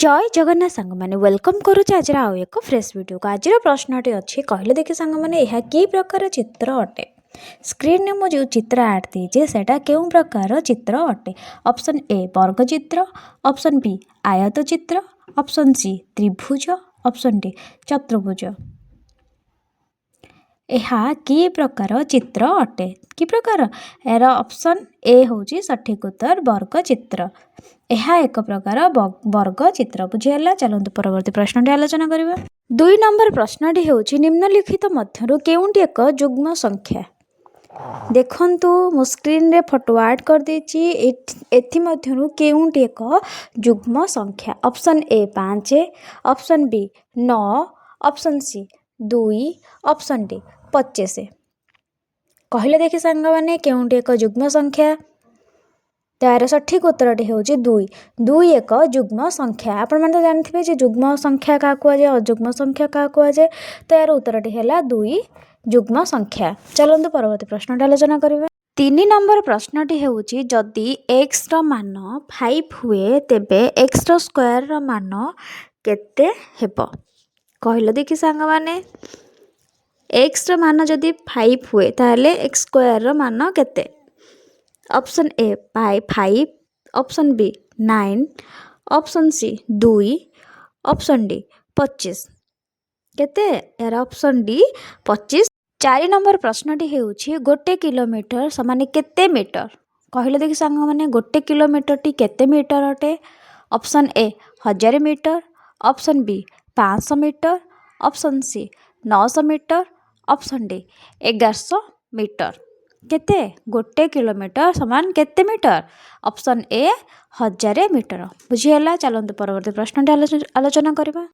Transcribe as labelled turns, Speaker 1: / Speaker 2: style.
Speaker 1: जय जगन्नाथ सांग मैंने वेलकम करुचे आज आउ एक फ्रेश वीडियो को। आज प्रश्नटी अच्छी कहले देखिए सांग मैंने यह कि प्रकार चित्र अटे। स्क्रीन में मुझे चित्र आड दीजिए सेटा क्यों प्रकार चित्र अटे। ऑप्शन ए वर्ग चित्र, ऑप्शन बी आयत चित्र, ऑप्शन सी त्रिभुज, ऑप्शन डी चतुर्भुज। यह कि प्रकार चित्र अटे कि प्रकार यार ऑप्शन ए हूँ सठिक उत्तर वर्ग चित्र। यह एक प्रकार वर्ग चित्र बुझीगला। चलते परवर्ती प्रश्न आलोचना करवा। 2 नंबर प्रश्नटी हूँ निम्नलिखित मध्यरु केउंटी एक युग्म संख्या। देखंतु मो स्क्रीन रे फोटो ऐड कर देछि एथि मध्यरु केउंटी एक युग्म संख्या। Option A 5, option B 9, option C 2, option D 25। कहले देखि सांग माने केउंटी एक युग्म संख्या। तार सठिक उत्तरटी हूँ 2 एक युग्म संख्या। आपण मैंने तो जानते जे युग्म संख्या क्या कहुए अयुग्म संख्या क्या कहुए। तो यार उत्तरटी है 2 युग्म संख्या। चलते परवर्ती प्रश्न आलोचना करवा। 3 नंबर प्रश्नटी हूँ जदि x मान 5 हुए तेबे x स्क्वायर मान केते हेबो। कहले देखि सांग माने x मान जदि 5 हुए ताहले x स्क्वायर मान केते। Option A 5, option B 9, option C 2, option D 25। केते यार ऑप्शन डी 25। 4 नंबर प्रश्नटी हेउछि गोटे किलोमीटर समान केते मीटर। कहले देखि सांग माने गोटे किलोमीटर टी केते मीटर अटे। Option A 1000 metre, option B 500 metre, option C 900 metre, option D 1100 metre. केते गोटे किलोमीटर समान केते मीटर। ऑप्शन ए 1000 मीटर बुझीगला। चलते परवर्ती प्रश्न आलोचना करवा।